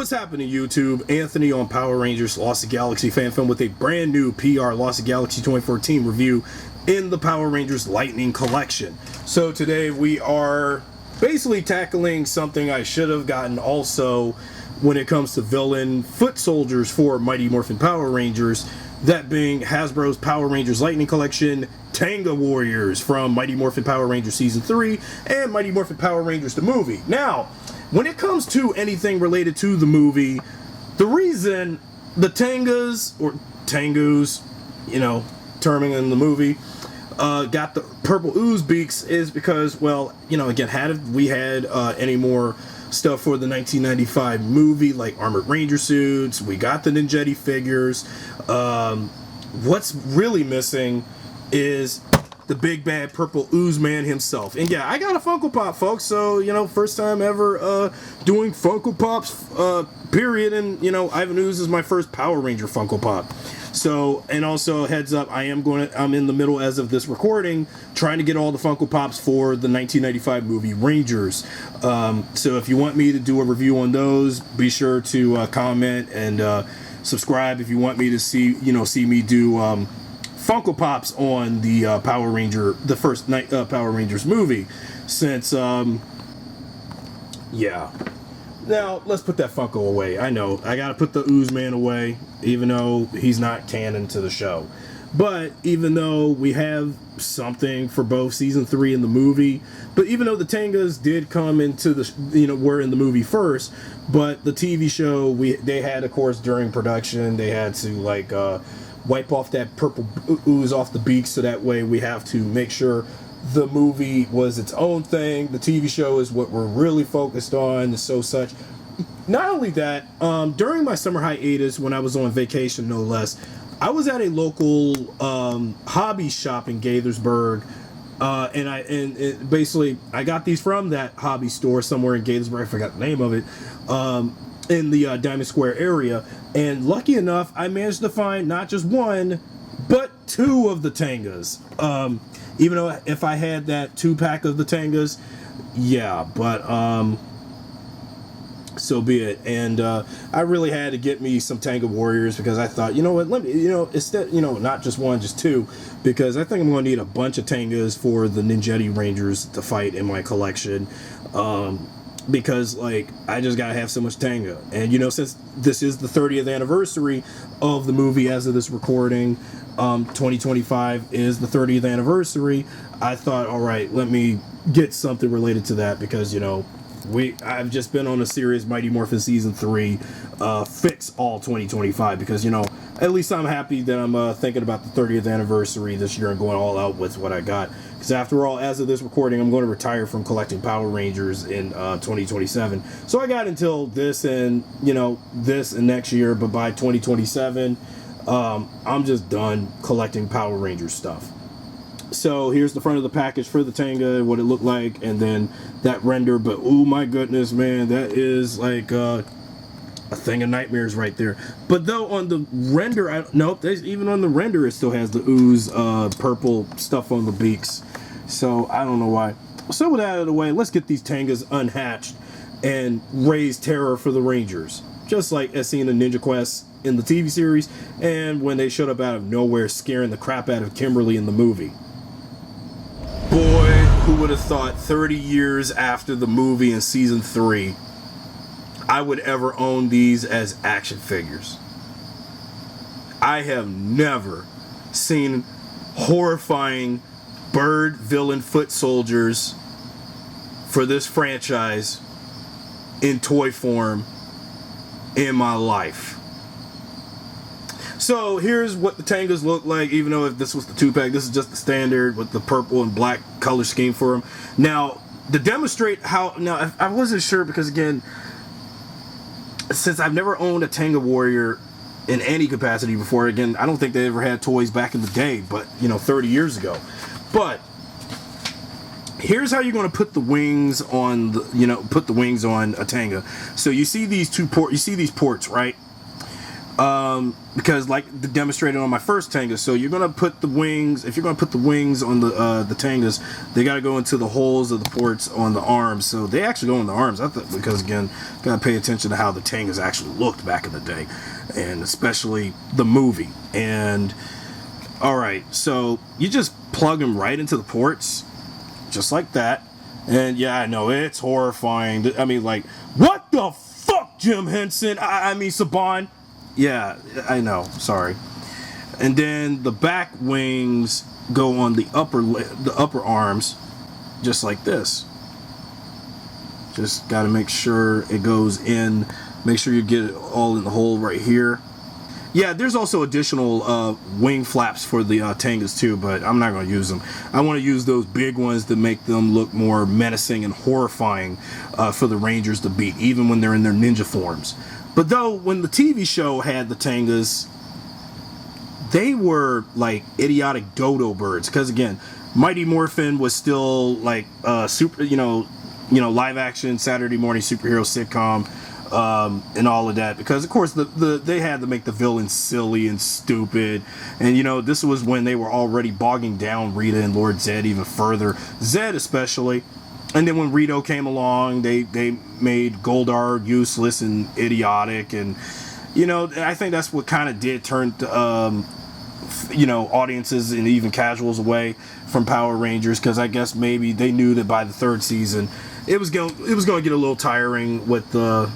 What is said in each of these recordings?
What's happening, YouTube? Anthony on Power Rangers Lost the Galaxy fan film with a brand new PRLostGalaxy2014 review in the Power Rangers Lightning Collection. So today we are basically tackling something I should have gotten also when it comes to villain foot soldiers for Mighty Morphin Power Rangers, that being Hasbro's Power Rangers Lightning Collection Tenga Warriors from Mighty Morphin Power Rangers Season 3 and Mighty Morphin Power Rangers the movie. Now, when it comes to anything related to the movie, the reason the Tengas, or Tengus, you know, terming in the movie, got the purple ooze beaks is because, well, you know, again, had we had any more stuff for the 1995 movie, like Armored Ranger suits, we got the Ninjetti figures. What's really missing is the big bad purple ooze man himself. And yeah, I got a Funko Pop, folks, so, you know, first time ever doing Funko Pops, period. And, you know, Ivan Ooze is my first Power Ranger Funko Pop. So, and also heads up, I'm in the middle, as of this recording, trying to get all the Funko Pops for the 1995 movie Rangers. So if you want me to do a review on those, be sure to comment and subscribe if you want me to see me do Funko Pops on the the first Power Rangers movie, since yeah. Now let's put that Funko away. I know I gotta put the Ooze Man away, even though he's not canon to the show. But even though we have something for both season 3 and the movie, but even though the Tengas did come into the, were in the movie first, but the TV show, they had, of course, during production, they had to like wipe off that purple ooze off the beaks, so that way we have to make sure the movie was its own thing. The TV show is what we're really focused on, so such. Not only that, during my summer hiatus, when I was on vacation, no less, I was at a local hobby shop in Gaithersburg, and basically I got these from that hobby store somewhere in Gaithersburg. I forgot the name of it. In the Diamond Square area, and lucky enough, I managed to find not just one, but 2 of the Tengas. Even though if I had that 2-pack of the Tengas, yeah, but so be it. And I really had to get me some Tenga Warriors, because I thought, you know what, let me, instead, not just one, just 2, because I think I'm going to need a bunch of Tengas for the Ninjetti Rangers to fight in my collection. Because, like, I just gotta have so much Tenga. And, since this is the 30th anniversary of the movie as of this recording, 2025 is the 30th anniversary, I thought, alright, let me get something related to that, because, I've just been on a series, Mighty Morphin Season 3, fix all 2025, because, at least I'm happy that I'm thinking about the 30th anniversary this year and going all out with what I got. Because after all, as of this recording, I'm going to retire from collecting Power Rangers in 2027. So I got until this and, this and next year, but by 2027, I'm just done collecting Power Rangers stuff. So here's the front of the package for the Tenga, what it looked like, and then that render. But oh my goodness, man, that is like a thing of nightmares right there. But though on the render, nope, even on the render it still has the ooze purple stuff on the beaks. So I don't know why. So with that out of the way, let's get these Tengas unhatched and raise terror for the Rangers, just like as seen in Ninja Quest in the TV series, and when they showed up out of nowhere scaring the crap out of Kimberly in the movie. Boy, who would have thought 30 years after the movie in season 3 I would ever own these as action figures. I have never seen horrifying bird villain foot soldiers for this franchise in toy form in my life. So here's what the Tengas look like, even though if this was the 2-pack, this is just the standard with the purple and black color scheme for them. Now, to demonstrate how, I wasn't sure, because again, since I've never owned a Tenga Warrior in any capacity before, again, I don't think they ever had toys back in the day, but, 30 years ago. But here's how you're going to put the wings on put the wings on a Tenga. So you see these these ports, right? because like demonstrated on my first Tenga, so you're gonna put the wings. If you're gonna put the wings on the Tengas, they gotta go into the holes of the ports on the arms. So they actually go in the arms. I thought, because again, gotta pay attention to how the Tengas actually looked back in the day, and especially the movie. And all right, so you just plug them right into the ports, just like that. And yeah, I know it's horrifying. I mean, like, what the fuck, Jim Henson? I mean, Saban. Yeah, I know. Sorry. And then the back wings go on the upper arms, just like this. Just got to make sure it goes in. Make sure you get it all in the hole right here. Yeah, there's also additional wing flaps for the Tengas too, but I'm not going to use them. I want to use those big ones to make them look more menacing and horrifying for the Rangers to beat, even when they're in their ninja forms. But though, when the TV show had the Tengas, they were like idiotic dodo birds. Because again, Mighty Morphin was still like super, live action Saturday morning superhero sitcom. And all of that, because of course they had to make the villains silly and stupid, and this was when they were already bogging down Rita and Lord Zed even further, Zed especially. And then when Rito came along, they made Goldar useless and idiotic, and I think that's what kind of did turn audiences and even casuals away from Power Rangers, because I guess maybe they knew that by the third season it was going to get a little tiring with the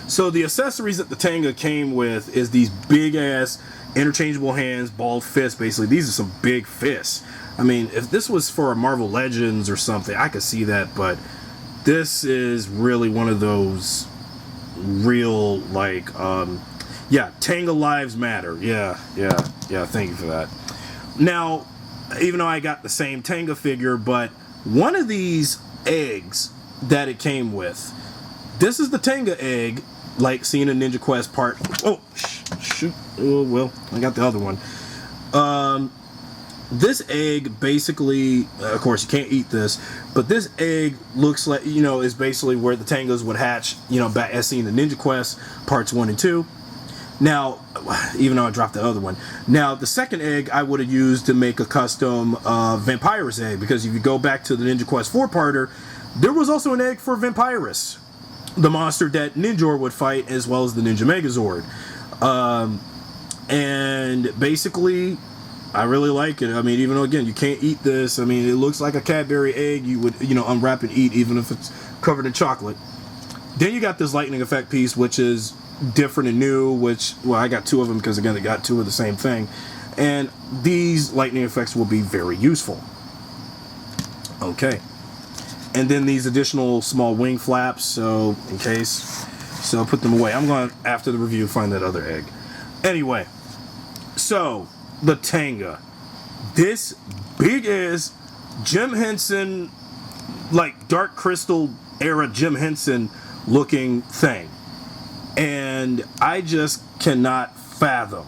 So the accessories that the Tenga came with is these big ass interchangeable hands, balled fists. Basically, these are some big fists. I mean, if this was for a Marvel Legends or something, I could see that, but this is really one of those real, like, Tenga lives matter. Yeah, thank you for that. Now, even though I got the same Tenga figure, but one of these eggs that it came with, this is the Tenga egg, like seen in Ninja Quest part. Oh, shoot. Oh, well, I got the other one. This egg basically, of course, you can't eat this, but this egg looks like, is basically where the Tengas would hatch, back as seen in Ninja Quest parts 1 and 2. Now, even though I dropped the other one. Now, the second egg I would have used to make a custom Vampirus egg, because if you go back to the Ninja Quest 4-parter, there was also an egg for Vampirus, the monster that Ninjor would fight, as well as the Ninja Megazord. And basically, I really like it. I mean, even though, again, you can't eat this. I mean, it looks like a Cadbury egg you would, unwrap and eat, even if it's covered in chocolate. Then you got this lightning effect piece, which is different and new, which, well, I got two of them because, again, they got two of the same thing. And these lightning effects will be very useful. Okay. And then these additional small wing flaps, so in case. So I'll put them away. I'm going to, after the review, find that other egg. Anyway, so the Tenga. This big ass Jim Henson, like Dark Crystal era Jim Henson looking thing. And I just cannot fathom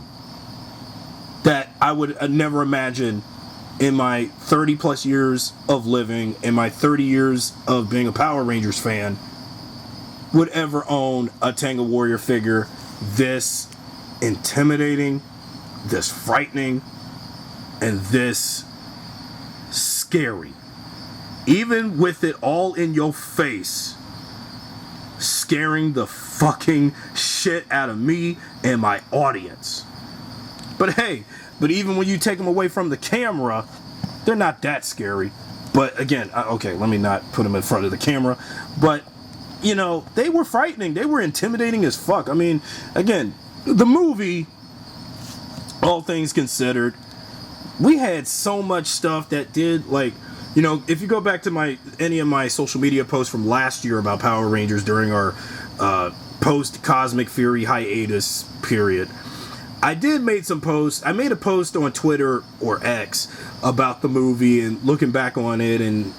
that I would never imagine in my 30 plus years of living, in my 30 years of being a Power Rangers fan, would ever own a Tenga Warrior figure this intimidating, this frightening, and this scary. Even with it all in your face, scaring the fucking shit out of me and my audience. But hey, even when you take them away from the camera, they're not that scary. But again, okay, let me not put them in front of the camera. But, they were frightening. They were intimidating as fuck. I mean, again, the movie, all things considered, we had so much stuff that did, like, if you go back to any of my social media posts from last year about Power Rangers during our post-Cosmic Fury hiatus period, I did make some posts. I made a post on Twitter or X about the movie and looking back on it, and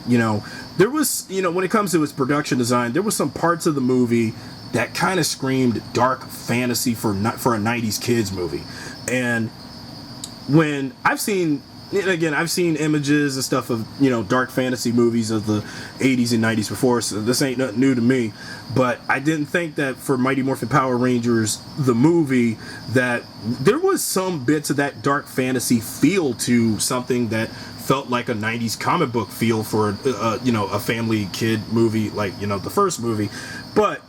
there was, when it comes to its production design, there was some parts of the movie that kind of screamed dark fantasy for a 90s kids movie. And when I've seen and again, I've seen images and stuff of, you know, dark fantasy movies of the 80s and 90s before, so this ain't nothing new to me. But I didn't think that for Mighty Morphin Power Rangers, the movie, that there was some bits of that dark fantasy feel to something that felt like a 90s comic book feel for, you know, a family kid movie, like, you know, the first movie. But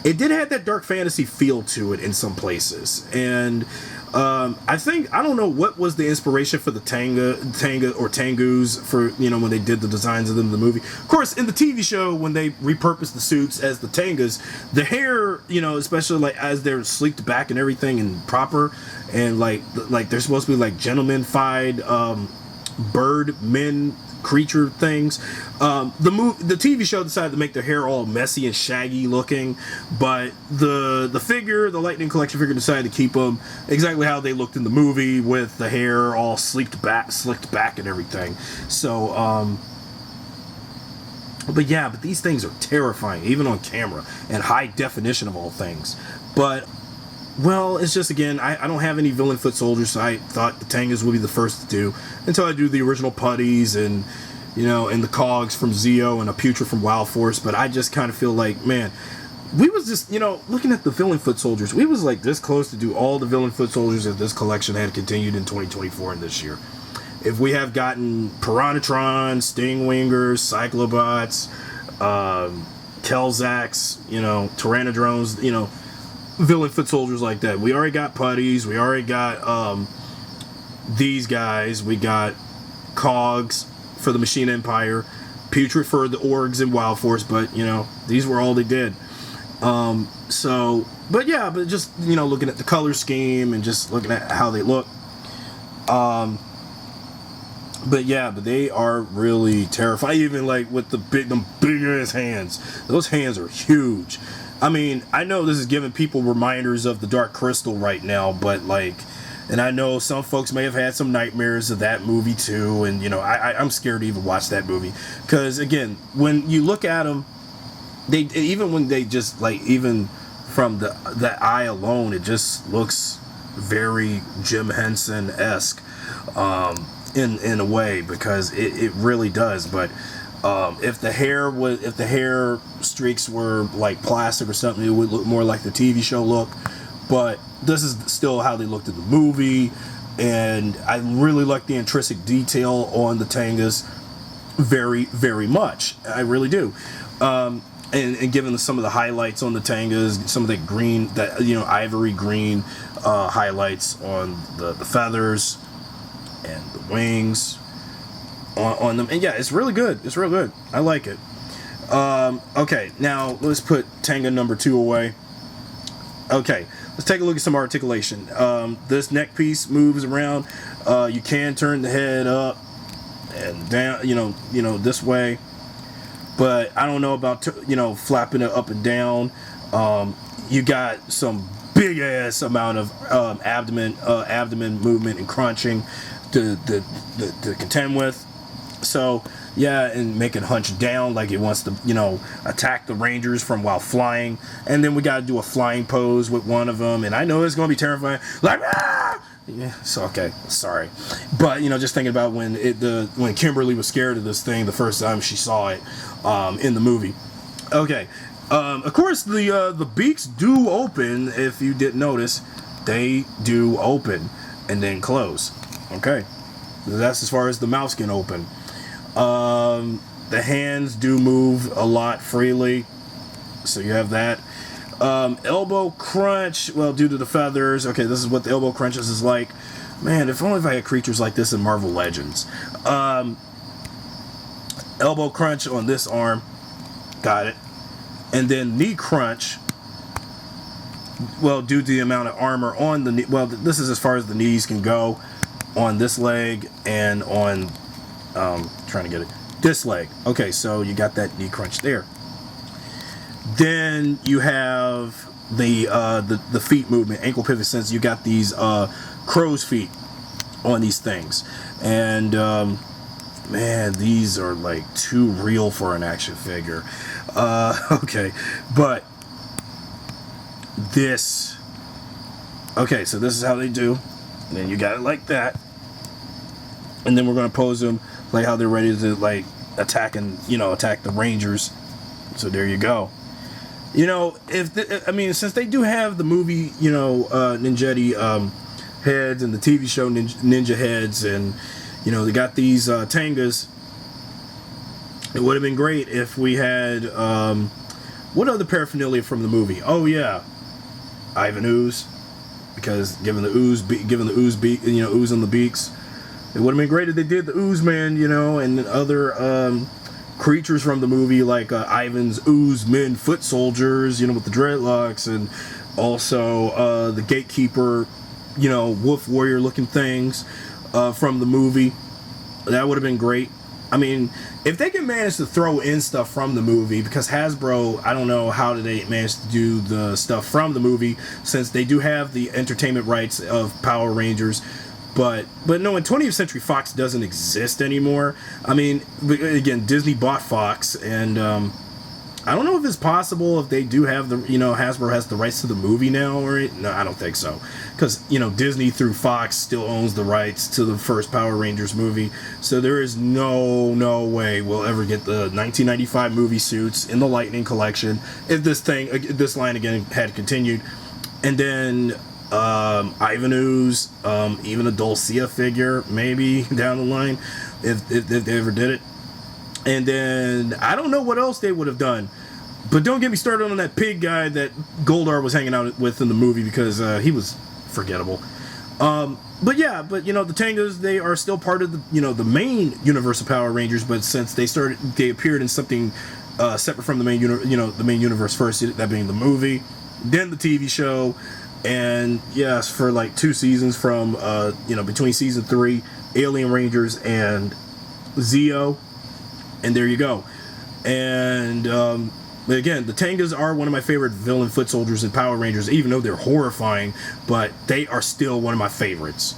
it did have that dark fantasy feel to it in some places. And I think, I don't know what was the inspiration for the Tenga or Tengus for, you know, when they did the designs of them in the movie. Of course, in the TV show, when they repurposed the suits as the Tengas, the hair, you know, especially like as they're sleeked back and everything and proper, and like they're supposed to be like gentleman-fied bird men creature things. The TV show decided to make their hair all messy and shaggy looking, but the figure, the Lightning Collection figure, decided to keep them exactly how they looked in the movie, with the hair all slicked back and everything. So but yeah, but these things are terrifying, even on camera, and high definition of all things. But well, it's just, again, I don't have any villain foot soldiers, so I thought the Tengas would be the first to do, until I do the original putties and, you know, and the cogs from Zeo and a Putrid from Wild Force. But I just kind of feel like, man, we was just, you know, looking at the villain foot soldiers, we was like this close to do all the villain foot soldiers if this collection had continued in 2024 and this year. If we have gotten Piranhatron, Stingwingers, Cyclobots, Kelzacs, you know, Tyrannodrones, you know, villain foot soldiers like that. We already got putties. We already got these guys. We got cogs for the Machine Empire, Putrid for the Orgs and Wild Force. But you know, these were all they did. So, but yeah, but just, you know, looking at the color scheme and just looking at how they look. But yeah, but they are really terrifying. Even like with them big ass hands. Those hands are huge. I mean, I know this is giving people reminders of the Dark Crystal right now, but like, and I know some folks may have had some nightmares of that movie too, and you know, I'm scared to even watch that movie, because again, when you look at them, they, even when they just like, even from the eye alone, it just looks very Jim Henson-esque, in a way, because it really does. But if the hair streaks were like plastic or something, it would look more like the TV show look. But this is still how they looked in the movie, and I really like the intrinsic detail on the Tengas very, very much. I really do. And given some of the highlights on the Tengas, some of the green, that, you know, ivory green highlights on the feathers and the wings on them, and yeah, it's really good. It's real good. I like it. Okay, now let's put Tenga number 2 away. Okay, let's take a look at some articulation. This neck piece moves around. You can turn the head up and down, you know, this way. But I don't know about, you know, flapping it up and down. You got some big ass amount of abdomen movement and crunching to contend with. So yeah, and make it hunch down like it wants to, you know, attack the Rangers from while flying. And then we got to do a flying pose with one of them, and I know it's gonna be terrifying. Like, ah! Yeah, so okay, sorry, but you know, just thinking about when Kimberly was scared of this thing the first time she saw it in the movie. Okay, of course the beaks do open. If you didn't notice, they do open and then close. Okay, that's as far as the mouth can open. The hands do move a lot freely, so you have that. Elbow crunch, well, due to the feathers. Okay, this is what the elbow crunches is like. Man, if only if I had creatures like this in Marvel Legends. Elbow crunch on this arm, got it. And then knee crunch, well, due to the amount of armor on the knee. Well, this is as far as the knees can go on this leg and on trying to get it, this leg. Okay, so you got that knee crunch there. Then you have the feet movement, ankle pivot, since you got these crow's feet on these things. And man, these are like too real for an action figure. Okay, but this, okay, so this is how they do. And then you got it like that. and then we're going to pose them like how they're ready to like attack the Rangers. So there you go. You know, since they do have the movie, Ninjetti heads and the TV show Ninja heads, and they got these Tengas. It would have been great if we had what other paraphernalia from the movie? Oh yeah, Ivan Ooze, because given the ooze beak, ooze on the beaks, it would have been great if they did the Ooze Man, and other creatures from the movie like Ivan's Ooze Men foot soldiers, with the dreadlocks, and also the gatekeeper, wolf warrior looking things from the movie. That would have been great. I mean, if they can manage to throw in stuff from the movie, because Hasbro, I don't know how did they manage to do the stuff from the movie, since they do have the entertainment rights of Power Rangers. But no, in 20th Century Fox doesn't exist anymore. I mean, again, Disney bought Fox, and I don't know if it's possible if they do have the, Hasbro has the rights to the movie now, or no, I don't think so, because Disney through Fox still owns the rights to the first Power Rangers movie, so there is no way we'll ever get the 1995 movie suits in the Lightning collection if this line again had continued. And then Ivan Ooze, even a Dulcia figure maybe down the line if they ever did it. And then I don't know what else they would have done, but don't get me started on that pig guy that Goldar was hanging out with in the movie, because he was forgettable. But the Tengas, they are still part of the the main universe of Power Rangers, but since they appeared in something separate from the main the main universe first, that being the movie, then the TV show, and yes, for like 2 seasons from between season 3, Alien Rangers and Zeo. And there you go. And again, the Tengas are one of my favorite villain foot soldiers in Power Rangers, even though they're horrifying, but they are still one of my favorites.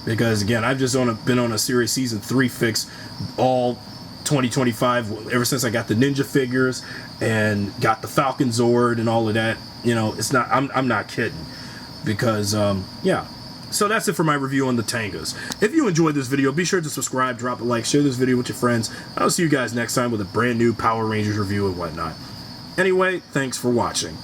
Because again, I've just been on a series season 3 fix all 2025 ever since I got the Ninja figures and got the Falcon Zord and all of that. It's not, I'm not kidding. Because yeah. So that's it for my review on the Tengas. If you enjoyed this video, be sure to subscribe, drop a like, share this video with your friends. I'll see you guys next time with a brand new Power Rangers review and whatnot. Anyway, thanks for watching.